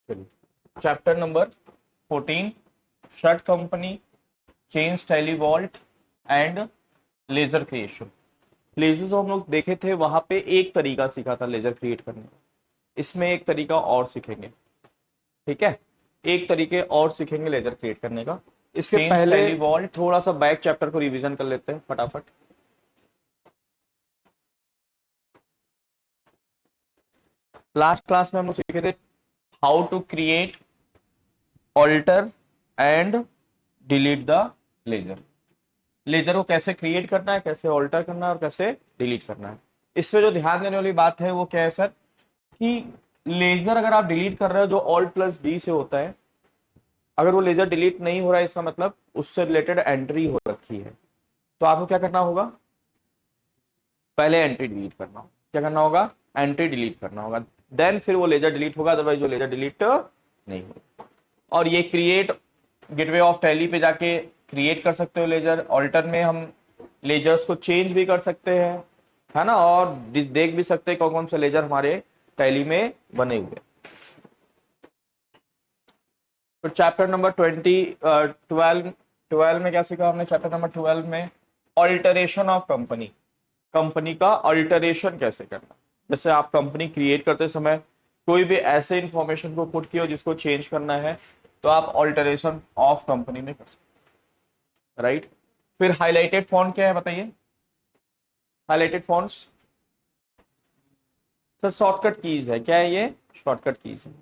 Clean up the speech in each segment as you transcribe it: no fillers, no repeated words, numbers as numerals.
Chapter number 14, shut company, change TallyVault and ledger creation. Ledger जो हम लोग देखे थे वहां पे एक तरीका सीखा था लेजर क्रिएट करने का, इसमें एक तरीका और सीखेंगे। ठीक है, एक तरीके और सीखेंगे लेजर क्रिएट करने का। इसके पहले टेलीवॉल्ट थोड़ा सा बैक चैप्टर को रिवीजन कर लेते हैं फटाफट। लास्ट क्लास में हम लोग सीखे थे how to create, alter and delete the ledger. Ledger को कैसे क्रिएट करना है, कैसे ऑल्टर करना है और कैसे डिलीट करना है। इसमें जो ध्यान देने वाली बात है वो क्या है सर, कि लेजर अगर आप डिलीट कर रहे हो जो ऑल्ट प्लस डी से होता है, अगर वो लेजर डिलीट नहीं हो रहा है इसका मतलब उससे रिलेटेड एंट्री हो रखी है। तो आपको क्या करना होगा, पहले एंट्री डिलीट करना होगा। क्या करना होगा, एंट्री डिलीट करना होगा, देन फिर वो लेजर डिलीट होगा, अदरवाइज वो लेजर डिलीट नहीं होगा। और ये क्रिएट गेटवे ऑफ टैली पे जाके क्रिएट कर सकते हो लेजर। ऑल्टर में हम लेजर्स को चेंज भी कर सकते हैं, है ना, और देख भी सकते हैं कौन कौन से लेजर हमारे टैली में बने हुए। तो चैप्टर नंबर 12 में क्या सीखा हमने, चैप्टर नंबर 12 में ऑल्टरेशन ऑफ कंपनी, कंपनी का अल्टरेशन कैसे करना। जैसे आप कंपनी क्रिएट करते समय कोई भी ऐसे इंफॉर्मेशन को पुट किया जिसको चेंज करना है तो आप ऑल्टरेशन ऑफ कंपनी में कर सकते, राइट। फिर हाईलाइटेड फॉन्ट क्या है बताइए, highlighted fonts sir shortcut keys है। क्या है ये, शॉर्टकट कीज है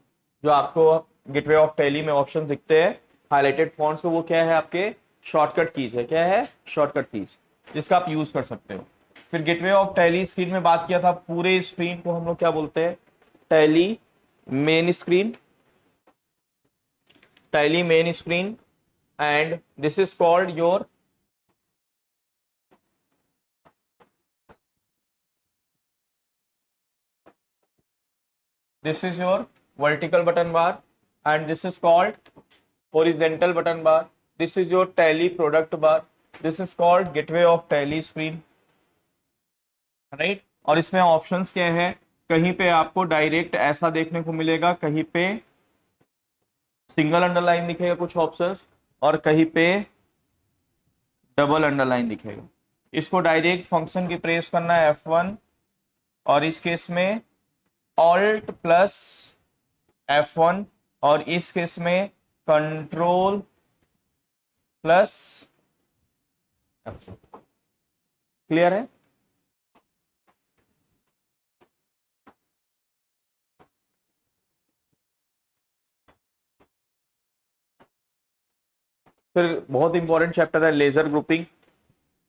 जो आपको गेटवे ऑफ टैली में ऑप्शन दिखते हैं हाईलाइटेड फॉन्ट्स को, वो क्या है आपके शॉर्टकट कीज है। क्या है, शॉर्टकट कीज जिसका आप यूज कर सकते हो। फिर गेटवे ऑफ टैली स्क्रीन में बात किया था, पूरे स्क्रीन को हम लोग क्या बोलते हैं, tally main screen, tally main screen, and this is called your this is your vertical button bar and this is called horizontal button bar. This is your tally product bar. This is called gateway of tally screen, right? और इसमें options क्या है, कहीं पे आपको direct ऐसा देखने को मिलेगा, कहीं पे सिंगल अंडरलाइन दिखेगा कुछ ऑप्शंस, और कहीं पे डबल अंडरलाइन दिखेगा। इसको डायरेक्ट फंक्शन की प्रेस करना है F1, और इस केस में ऑल्ट प्लस F1, और इस केस में कंट्रोल प्लस F1। क्लियर है। फिर बहुत इंपॉर्टेंट चैप्टर है लेजर ग्रुपिंग,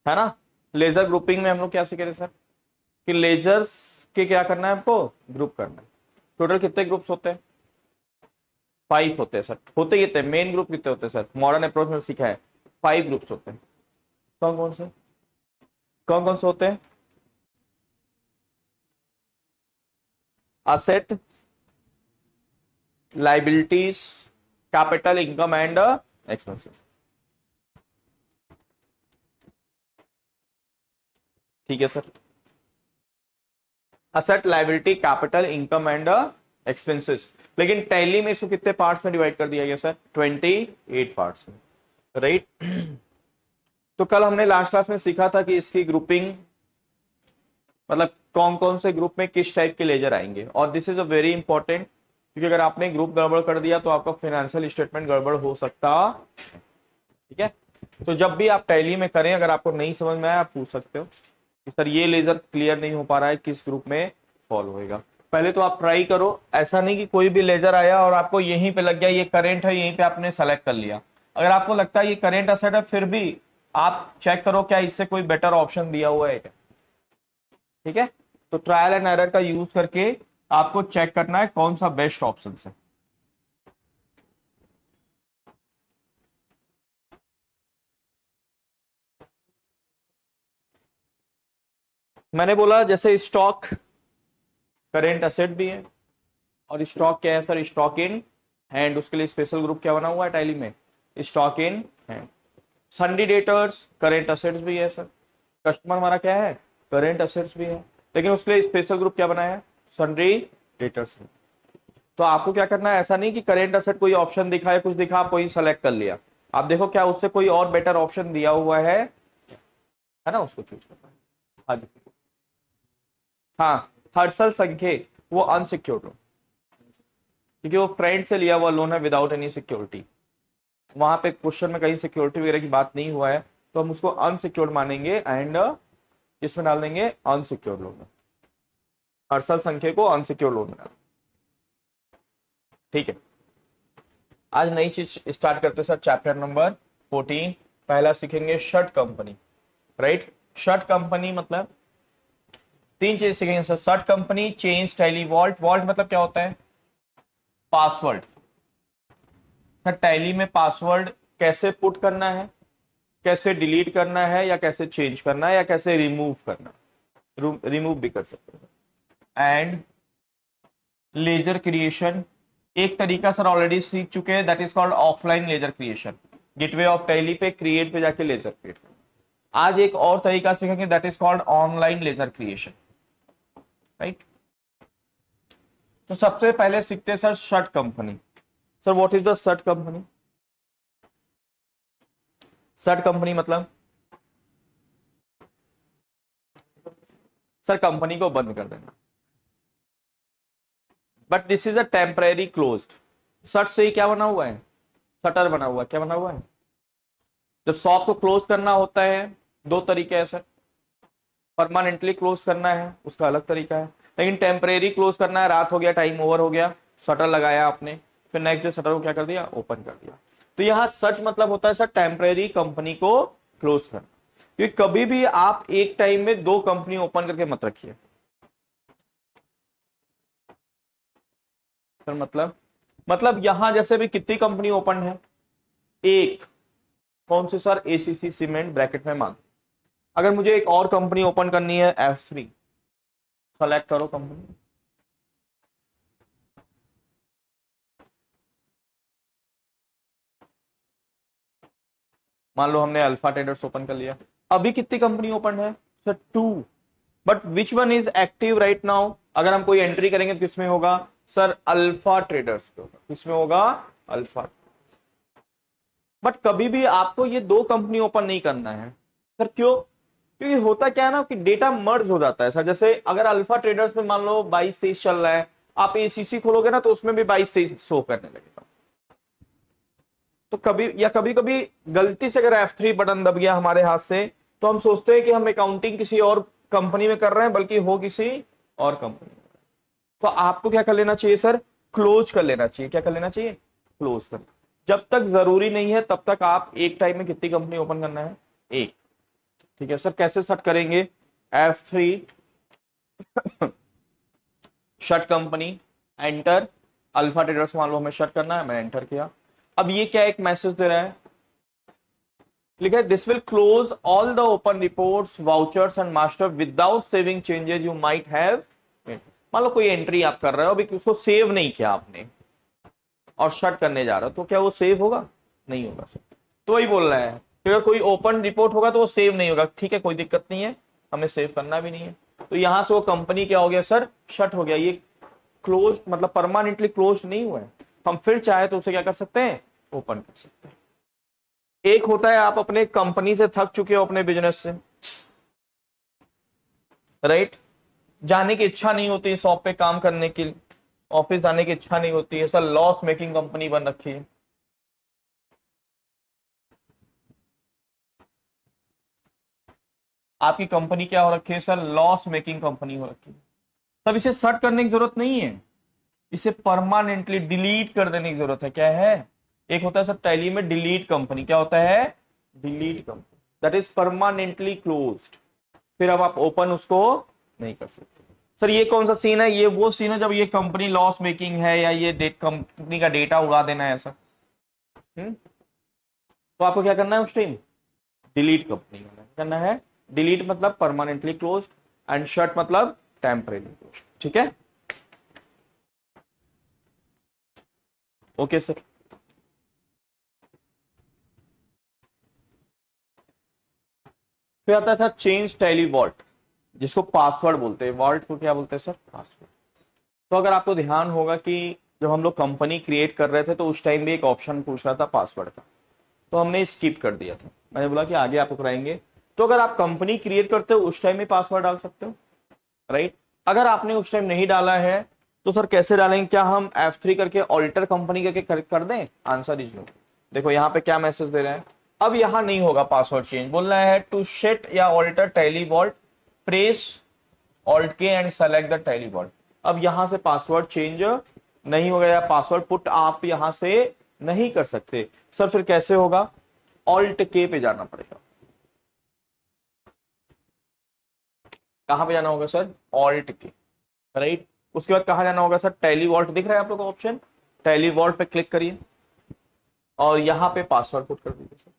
है ना। लेजर ग्रुपिंग में हम लोग क्या सीखे थे सर, कि लेजर्स के क्या करना है, आपको ग्रुप करना है। टोटल कितने ग्रुप्स होते हैं, 5 होते हैं सर। होते कितने, मेन ग्रुप कितने होते हैं सर, मॉडर्न अप्रोच में सीखा है 5 ग्रुप्स होते हैं। कौन कौन से, कौन कौन से होते हैं, asset, liabilities, capital, income and expenses. ठीक है sir, asset, liability, capital, income and expenses. लेकिन टैली में इसको कितने पार्ट्स में डिवाइड कर दिया गया सर, 28 पार्ट्स में, राइट। तो कल हमने लास्ट क्लास में सीखा था कि इसकी ग्रुपिंग मतलब कौन कौन से ग्रुप में किस टाइप के लेजर आएंगे, और this is a very important, क्योंकि अगर आपने ग्रुप गड़बड़ कर दिया तो आपका फाइनेंशियल स्टेटमेंट गड़बड़ हो सकता है। ठीक है, तो जब भी आप टैली में करें, अगर आपको नहीं समझ में आया आप पूछ सकते हो कि सर ये लेजर क्लियर नहीं हो पा रहा है, किस ग्रुप में फॉल होएगा। पहले तो आप ट्राई करो, ऐसा नहीं कि कोई भी लेजर आया और आपको यहीं पे लग गया, ये करेंट है, यहीं पे आपने सेलेक्ट कर लिया। अगर आपको लगता है ये करेंट असेट है, फिर भी आप चेक करो क्या इससे कोई बेटर ऑप्शन दिया हुआ है क्या। ठीक है, तो ट्रायल एंड एरर का यूज करके आपको चेक करना है कौन सा बेस्ट ऑप्शन है। मैंने बोला जैसे स्टॉक करेंट असेट भी है, और स्टॉक क्या है सर, स्टॉक इन हैंड, उसके लिए स्पेशल ग्रुप क्या बना हुआ है टैली में, stock in hand. सन्डी debtors current assets भी है सर, कस्टमर हमारा क्या है, करेंट असेट्स भी है, लेकिन उसके लिए स्पेशल ग्रुप क्या बनाया है, सन्डी डेटर्स। तो आपको क्या करना है, ऐसा नहीं कि करेंट असेट कोई ऑप्शन दिखा है, कुछ दिखा, आप वही सेलेक्ट कर लिया। आप देखो क्या उससे कोई और बेटर ऑप्शन दिया हुआ है ना, उसको चूज करना है। हाँ जी। हाँ, हर्षल संख्ये वो अनसिक्योर्ड लोन, क्योंकि वो फ्रेंड से लिया हुआ लोन है विदाउट एनी सिक्योरिटी। वहां पे क्वेश्चन में कहीं सिक्योरिटी वगैरह की बात नहीं हुआ है, तो हम उसको अनसिक्योर्ड मानेंगे एंड इसमें डाल देंगे अनसिक्योर्ड लोन। हर्षल संख्या को अनसिक्योर्ड लोन में। ठीक है, आज नई चीज स्टार्ट करते सर, चैप्टर नंबर 14। पहला सीखेंगे shut company, right. Shut company मतलब तीन चीज सीखेंगे sir, shut company, change, Tally, vault. Vault मतलब क्या होता है, पासवर्ड। सर टैली में पासवर्ड कैसे पुट करना है, कैसे डिलीट करना है, या कैसे चेंज करना है, या कैसे रिमूव करना, रिमूव भी कर सकते हैं। एंड लेजर क्रिएशन, एक तरीका सर ऑलरेडी सीख चुके हैं, that is called offline laser creation. Gateway of Tally पे क्रिएट पे जाके लेजर क्रिएट करना। आज एक और तरीका सीखेंगे, that is called online ledger creation, right. तो सबसे पहले सीखते हैं sir shut company. Sir what is the shirt company? Shirt company मतलब सर कंपनी को बंद कर देना, but this is a temporary closed. Shirt से ही क्या बना हुआ है, शटर बना हुआ है। क्या बना हुआ है? जब शॉप को क्लोज करना होता है, दो तरीके हैं सर। परमानेंटली क्लोज करना है उसका अलग तरीका है, लेकिन टेम्परेरी क्लोज करना है, रात हो गया, टाइम ओवर हो गया, शटर लगाया आपने, फिर नेक्स्ट डे शटर को क्या कर दिया, ओपन कर दिया। तो यहाँ शट मतलब होता है सर टेम्परेरी कंपनी को क्लोज करना। क्योंकि कभी भी आप एक टाइम में दो कंपनी ओपन करके मत रखिए सर। मतलब यहां जैसे भी कितनी कंपनी ओपन है, एक। कौन सी सर? एसीसी सीमेंट ब्रैकेट में मान। अगर मुझे एक और कंपनी ओपन करनी है, F3, सेलेक्ट करो कंपनी। मान लो हमने अल्फा ट्रेडर्स ओपन कर लिया। अभी कितनी कंपनी ओपन है sir? 2। But which one is active right now? अगर हम कोई एंट्री करेंगे तो किसमें होगा सर? अल्फा ट्रेडर्स पे होगा। किसमें होगा? अल्फा। बट कभी भी आपको ये दो कंपनी ओपन नहीं करना है सर। क्यों? क्योंकि होता क्या है ना कि डेटा मर्ज हो जाता है सर। जैसे अगर अल्फा ट्रेडर्स में मान लो 22-23 चल रहा है, आप एसीसी खोलोगे ना तो उसमें भी 22-23 शो करने लगेगा। तो कभी कभी गलती से अगर F3 बटन दब गया हमारे हाथ से, तो हम सोचते हैं कि हम अकाउंटिंग किसी और कंपनी में कर रहे हैं, बल्कि हो किसी और कंपनी में। तो आपको क्या कर लेना चाहिए सर? क्लोज कर लेना चाहिए। क्या कर लेना चाहिए? क्लोज कर। जब तक जरूरी नहीं है तब तक आप एक टाइम में कितनी कंपनी ओपन करना है? एक। ठीक है सर, कैसे सेट करेंगे? F3 shut company, enter. Alpha traders मान लो हमें शट करना है, मैं एंटर किया। अब ये क्या एक मैसेज दे रहा है, लिखा है this will close all the open reports, vouchers and master without saving changes you might have. मान लो कोई एंट्री आप कर रहे हो, अभी उसको सेव नहीं किया आपने और शट करने जा रहे हो, तो क्या वो सेव होगा? नहीं होगा सर। तो वही बोल रहा है कि अगर कोई ओपन रिपोर्ट होगा तो वो सेव नहीं होगा। ठीक है, कोई दिक्कत नहीं है, हमें सेव करना भी नहीं है। तो यहां से वो कंपनी क्या हो गया सर? शट हो गया। ये क्लोज मतलब परमानेंटली क्लोज नहीं हुआ है। हम फिर चाहे तो उसे क्या कर सकते हैं? ओपन कर सकते हैं। एक होता है आप अपने कंपनी से थक चुके हो, अपने बिजनेस से, राइट। जाने की इच्छा नहीं होती शॉप पे काम करने की, ऑफिस जाने की इच्छा नहीं होती है सर, लॉस मेकिंग कंपनी बन रखी है। आपकी कंपनी क्या हो रखी है सर? लॉस मेकिंग कंपनी हो रखी है। तब इसे शट करने की जरूरत नहीं है, इसे परमानेंटली डिलीट कर देने की जरूरत है। क्या है? एक होता है सर टैली में डिलीट कंपनी। क्या होता है? Delete company, that is permanently closed. फिर अब आप ओपन उसको नहीं कर सकते। सर ये कौन सा सीन है? ये वो सीन है जब ये कंपनी लॉस मेकिंग है, या ये कंपनी का डेटा उड़ा देना है ऐसा। तो आपको क्या करना है उस टाइम? डिलीट कंपनी करना है। डिलीट मतलब परमानेंटली क्लोज, एंड शट मतलब टेम्परेरी क्लोज। ठीक है, ओके सर। फिर आता है सर चेंज टैली वॉल्ट, जिसको पासवर्ड बोलते हैं। वॉल्ट को क्या बोलते हैं सर? पासवर्ड। तो अगर आपको ध्यान होगा कि जब हम लोग कंपनी क्रिएट कर रहे थे तो उस टाइम भी एक ऑप्शन पूछ रहा था पासवर्ड का, तो हमने स्किप कर दिया था। मैंने बोला कि आगे आपको कराएंगे। तो अगर आप कंपनी क्रिएट करते हो उस टाइम में पासवर्ड डाल सकते हो, राइट। अगर आपने उस टाइम नहीं डाला है तो सर कैसे डालेंगे, क्या हम F3 करके ऑल्टर कंपनी करके कर दें? Answer is no. देखो यहाँ पे क्या मैसेज दे रहे हैं, अब यहाँ नहीं होगा पासवर्ड चेंज, बोलना है to set or alter Tally vault press alt K and select the Tally vault. अब यहां से पासवर्ड चेंज नहीं होगा या पासवर्ड पुट आप यहां से नहीं कर सकते। सर फिर कैसे होगा? ऑल्ट के पे जाना पड़ेगा। कहां पे जाना होगा सर? ऑल्ट के, राइट। उसके बाद कहा जाना होगा सर? टैली वॉल्ट दिख रहा है आप लोग को ऑप्शन, टैली वॉल्ट पे क्लिक करिए और यहां पे पासवर्ड पुट कर दीजिए सर,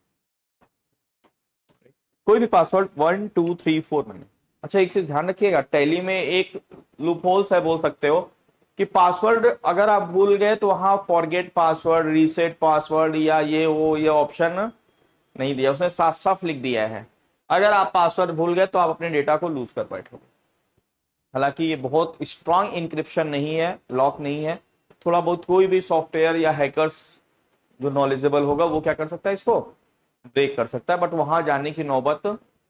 कोई भी पासवर्ड 1 2 3 4 मैंने। अच्छा एक चीज ध्यान रखिएगा, टैली में एक लूप होल्स है, बोल सकते हो कि पासवर्ड अगर आप भूल गए तो वहां फॉरगेट पासवर्ड, रीसेट पासवर्ड या ये ऑप्शन नहीं दिया, उसने साफ साफ लिख दिया है अगर आप पासवर्ड भूल गए तो आप अपने डेटा को लूज कर बैठोगे। हालांकि ये बहुत स्ट्रांग इंक्रिप्शन नहीं है, लॉक नहीं है, थोड़ा बहुत कोई भी सॉफ्टवेयर या हैकर्स जो नॉलेजेबल होगा वो क्या कर सकता है, इसको ब्रेक कर सकता है, बट वहां जाने की नौबत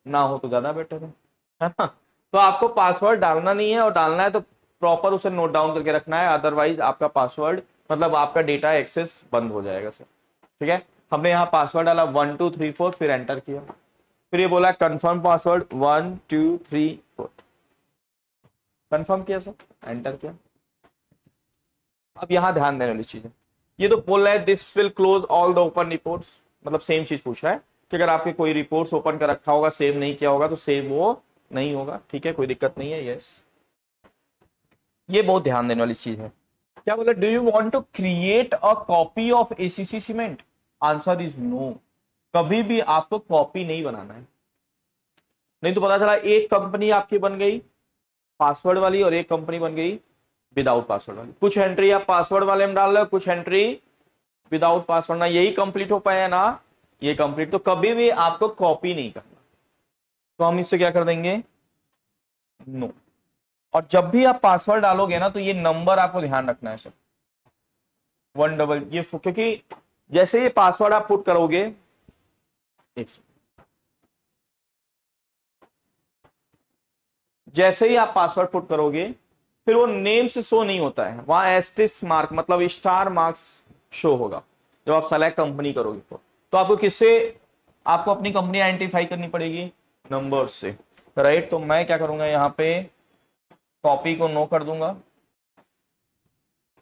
ना हो तो ज्यादा बेटर है ना। तो आपको पासवर्ड डालना नहीं है, और डालना है तो प्रॉपर उसे नोट डाउन करके रखना है, अदरवाइज आपका पासवर्ड मतलब आपका डेटा एक्सेस बंद हो जाएगा सर। ठीक है, हमने यहाँ पासवर्ड डाला 1 2 3 4, फिर एंटर किया, फिर ये बोला कंफर्म पासवर्ड 1 2 3 4, कंफर्म किया सर, एंटर किया। अब यहां ध्यान देने वाली चीज है, ये तो बोल रहा है this will close all the open reports, मतलब सेम चीज पूछ रहा है कि अगर आपके कोई रिपोर्ट्स ओपन कर रखा होगा, सेव नहीं किया होगा तो सेव वो नहीं होगा। ठीक है, कोई दिक्कत नहीं है, यस। ये बहुत ध्यान देने वाली चीज है। क्या बोला? Do you want to create a copy of ACC cement? Answer is no. कभी भी आपको कॉपी नहीं बनाना है, नहीं तो पता चला एक कंपनी आपकी बन गई पासवर्ड वाली और एक कंपनी बन गई विदाउट पासवर्ड वाली। कुछ एंट्री आप पासवर्ड वाले में डाल रहे हो, कुछ एंट्री विदाउट पासवर्ड, ना यही कंप्लीट हो पाया ना ये कंप्लीट। तो कभी भी आपको कॉपी नहीं करना, तो हम इससे क्या कर देंगे? नो। और जब भी आप पासवर्ड डालोगे ना तो ये नंबर आपको ध्यान रखना है सर, 1 डबल ये, क्योंकि जैसे ये पासवर्ड आप पुट करोगे, एक सेकंड, जैसे ही आप पासवर्ड पुट करोगे फिर वो नेम से शो नहीं होता है, वहां एस्टेरिस्क मार्क मतलब स्टार मार्क्स शो होगा जब आप सेलेक्ट कंपनी करोगे। तो आपको किससे, आपको अपनी कंपनी आइडेंटिफाई करनी पड़ेगी, नंबर से, राइट। तो मैं क्या करूंगा, यहाँ पे कॉपी को नो कर दूंगा,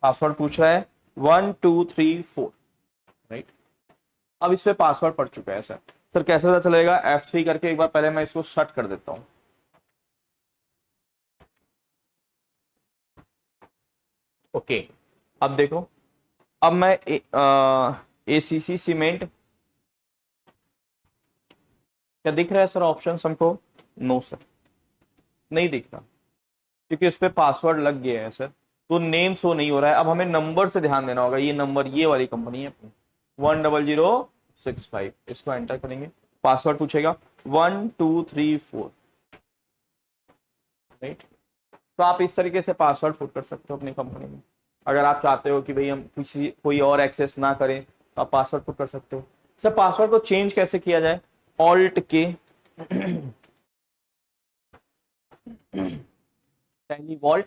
पासवर्ड पूछ रहा है 1 2 3 4, राइट। अब इस पे पासवर्ड पड़ चुका है सर। सर कैसे पता चलेगा? F3 करके एक बार पहले मैं इसको शट कर देता हूं। ओके, अब देखो, अब मैं एसीसी सीमेंट, क्या दिख रहा है सर ऑप्शन हमको? नो सर, नहीं दिख रहा, क्योंकि उस पर पासवर्ड लग गया है सर, तो नेम शो नहीं हो रहा है। अब हमें नंबर से ध्यान देना होगा, ये नंबर ये वाली कंपनी है अपनी 10065, इसको एंटर करेंगे, पासवर्ड पूछेगा 1 2 3 4, राइट। तो आप इस तरीके से पासवर्ड पुट कर सकते हो अपनी कंपनी में। अगर आप चाहते हो कि भाई हम किसी कोई और एक्सेस ना करें तो आप पासवर्ड पुट कर सकते हो। सर पासवर्ड को चेंज कैसे किया जाए? ऑल्ट के टैली वॉल्ट,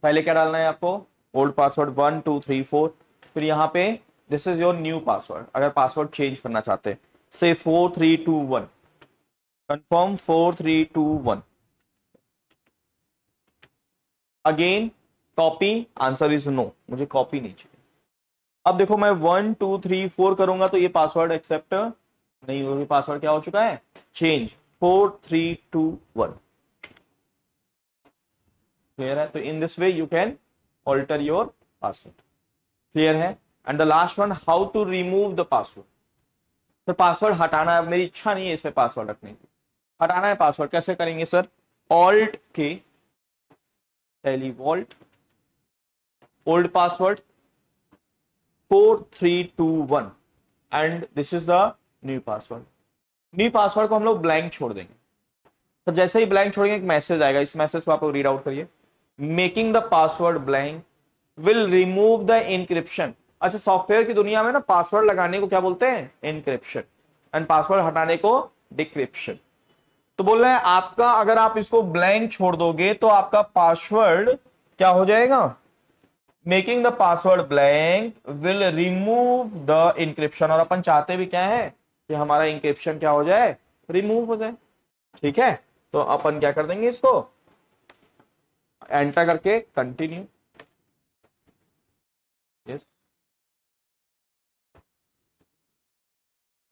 पहले क्या डालना है आपको? ओल्ड पासवर्ड 1 2 3 4, फिर यहाँ पे this is your new password. अगर पासवर्ड चेंज करना चाहते हैं से 4 3 2 1, confirm 4 3 2 1, again copy, answer is no, मुझे कॉपी नहीं चाहिए। अब देखो मैं 1 2 3 4 करूंगा तो ये पासवर्ड एक्सेप्ट नहीं होगी, पासवर्ड क्या हो चुका है? चेंज 4 3 2 1, क्लियर है? तो in this way you can alter your password, clear है? And the last one, how to remove the password. तो पासवर्ड हटाना है, मेरी इच्छा नहीं है इस पे पासवर्ड रखने की, हटाना है पासवर्ड, कैसे करेंगे sir? Alt K Tally vault old password 4 3 2 1 and this is the new password. New password को हम लोग ब्लैंक छोड़ देंगे। तो जैसे ही ब्लैंक छोड़ेंगे एक मैसेज आएगा, इस मैसेज को आप रीड आउट करिए, making the password blank will remove the encryption. अच्छा, सॉफ्टवेयर की दुनिया में ना पासवर्ड लगाने को क्या बोलते हैं? इंक्रिप्शन, एंड पासवर्ड हटाने को डिक्रिप्शन। तो बोल रहे हैं आपका अगर आप इसको ब्लैंक छोड़ दोगे तो आपका पासवर्ड क्या हो जाएगा? Making the password blank will remove the encryption. और अपन चाहते भी क्या है कि हमारा इंक्रिप्शन क्या हो जाए? रिमूव हो जाए। ठीक है, तो अपन क्या कर देंगे, इसको एंटर करके कंटिन्यू। Yes,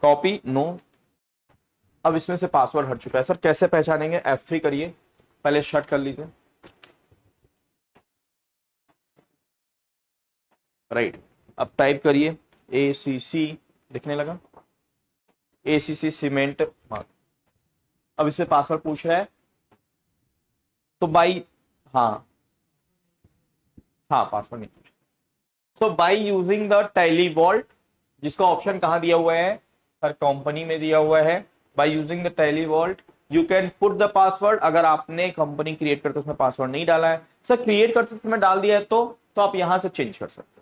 copy no. अब इसमें से पासवर्ड हट चुका है सर, कैसे पहचानेंगे? F3 करिए, पहले शट कर लीजिए। राइट, अब टाइप करिए ACC, दिखने लगा ACC सीमेंट मार्क। अब इसमें पासवर्ड पूछ रहा है, तो बाई, हाँ हाँ पासवर्ड नहीं पूछ। So by using the Tally vault, जिसका ऑप्शन कहां दिया हुआ है सर? कंपनी में दिया हुआ है। By using the Tally vault you can put the password. अगर आपने कंपनी क्रिएट करते उसमें पासवर्ड नहीं डाला है सर, क्रिएट करते समय डाल दिया है तो आप यहां से चेंज कर सकते हैं।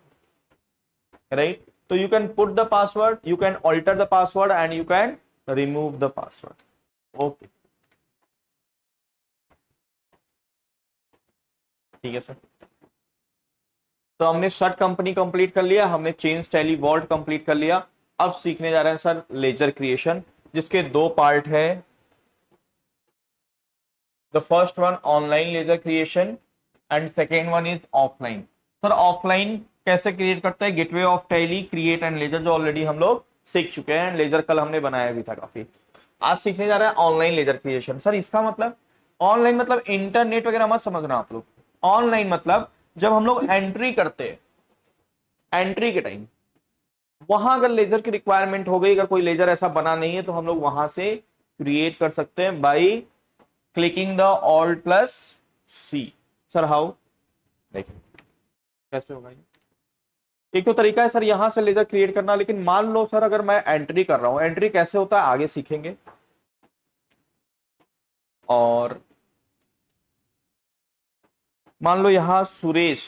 राइट, तो you can put the password, you can alter the password and you can remove the password. Okay, ठीक है सर। तो हमने शट कंपनी कंप्लीट कर लिया, हमने चेंज टैली वॉल्ट कंप्लीट कर लिया। अब सीखने जा रहे हैं सर लेजर क्रिएशन, जिसके दो पार्ट है। The first one online ledger creation and second one is offline. Sir offline कैसे क्रिएट करते हैं? Gateway of Tally, create and ledger, जो ऑलरेडी हम लोग सीख चुके हैं। लेजर कल हमने बनाया भी था काफी। आज सीखने जा रहे हैं ऑनलाइन लेजर क्रिएशन। सर इसका मतलब, ऑनलाइन मतलब इंटरनेट वगैरह मत समझना आप लोग। ऑनलाइन मतलब जब हम लोग एंट्री करते हैं, एंट्री के टाइम वहां अगर लेजर की रिक्वायरमेंट हो गई, अगर कोई लेजर ऐसा बना नहीं है तो हम लोग वहां से क्रिएट कर सकते हैं by clicking the Alt+C। Sir how? देखिए कैसे होगा ये। एक तो तरीका है सर यहां से लेजर क्रिएट करना, लेकिन मान लो सर अगर मैं एंट्री कर रहा हूं, एंट्री कैसे होता है आगे सीखेंगे। और मान लो यहां सुरेश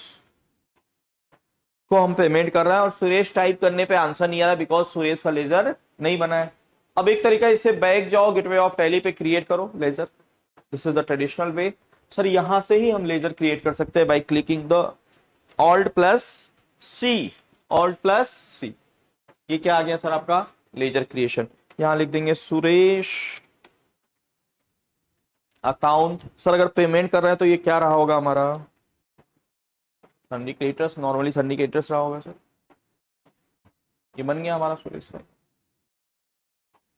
को हम पेमेंट कर रहे हैं और सुरेश टाइप करने पे आंसर नहीं आ रहा बिकॉज सुरेश का लेजर नहीं बना है। अब एक तरीका इससे बैक जाओ, गेटवे ऑफ टैली पे क्रिएट करो ledger. This is the traditional way. Sir यहां से ही हम लेजर क्रिएट कर सकते हैं by clicking the Alt+C। Alt+C, ये क्या आ गया सर आपका? Laser creation. यहां लिख देंगे सुरेश अकाउंट। सर अगर पेमेंट कर रहे हैं तो ये क्या रहा होगा हमारा? सिंडिकेटर्स, नॉर्मली सिंडिकेटर्स रहा होगा सर। ये बन गया हमारा सुरेश भाई।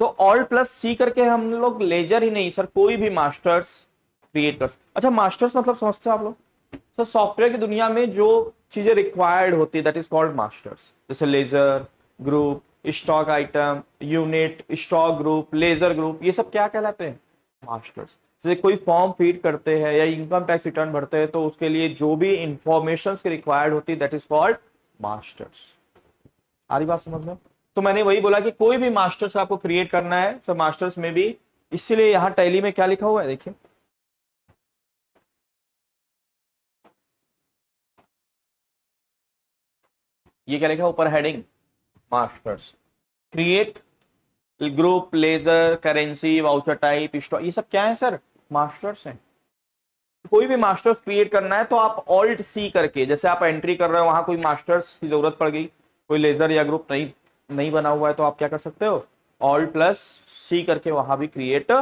तो Alt+C करके हम लोग लेजर ही नहीं सर, कोई भी मास्टर्स क्रिएट कर सकते। अच्छा, मास्टर्स मतलब समझते हैं आप लोग? सर सॉफ्टवेयर की दुनिया में जो चीजें रिक्वायर्ड होती है दैट इज कॉल्ड मास्टर्स। जैसे ledger group, stock item, unit, stock group, ledger group, ये सब क्या कहलाते हैं? मास्टर्स। जैसे कोई फॉर्म फीड करते हैं या इनकम टैक्स रिटर्न भरते हैं तो उसके लिए जो भी इंफॉर्मेशन की रिक्वायर्ड होती है दैट इज कॉल्ड मास्टर्स। आ रही बात समझ में? तो मैंने वही बोला कि कोई भी मास्टर्स आपको क्रिएट करना है तो मास्टर्स में भी, इसीलिए यहां टैली में क्या लिखा हुआ है देखिए, ये क्या लिखा है ऊपर heading? Masters. Create group, ledger, currency, voucher type, stock, ये सब क्या है सर? मास्टर्स हैं। कोई भी मास्टर्स क्रिएट करना है तो आप Alt+C करके, जैसे आप एंट्री कर रहे हो वहां कोई मास्टर्स की जरूरत पड़ गई, कोई लेजर या ग्रुप नहीं नहीं बना हुआ है तो आप क्या कर सकते हो? Alt+C करके वहां भी क्रिएट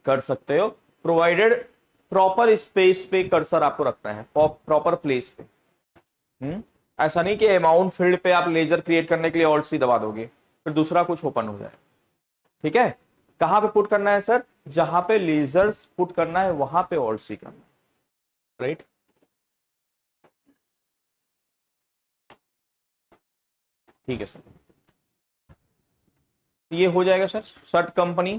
कर सकते हो, प्रोवाइडेड प्रॉपर स्पेस पे कर्सर आपको रखना है, प्रॉपर प्लेस पे। ऐसा नहीं कि अमाउंट फील्ड पे आप लेजर क्रिएट करने के लिए Alt+C दबा दोगे फिर दूसरा कुछ ओपन हो जाए। ठीक है, कहां पे पुट करना है सर? जहां पे लेजर्स पुट करना है वहां पे Alt+C करना है। राइट, ठीक है सर। ये हो जाएगा sir shut company,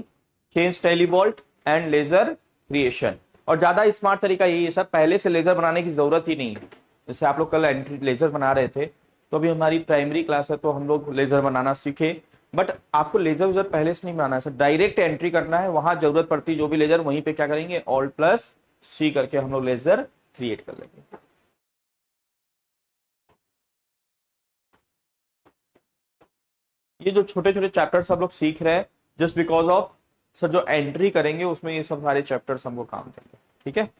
change Tally vault and ledger creation. और ज्यादा स्मार्ट तरीका यही है सर, पहले से लेजर बनाने की जरूरत ही नहीं है। जैसे आप लोग कल एंट्री लेजर बना रहे थे तो अभी हमारी प्राइमरी क्लास है तो हम लोग लेजर बनाना सीखे, बट आपको लेजर वेजर पहले से नहीं बनाना है सर, डायरेक्ट एंट्री करना है। वहां जरूरत पड़ती जो भी लेजर वहीं पे क्या करेंगे? Alt+C करके हम लोग लेजर क्रिएट कर लेंगे। ये जो छोटे छोटे चैप्टर्स सब लोग सीख रहे हैं जस्ट बिकॉज ऑफ सर जो एंट्री करेंगे उसमें ये सब सारे चैप्टर्स हमको काम देंगे, ठीक है।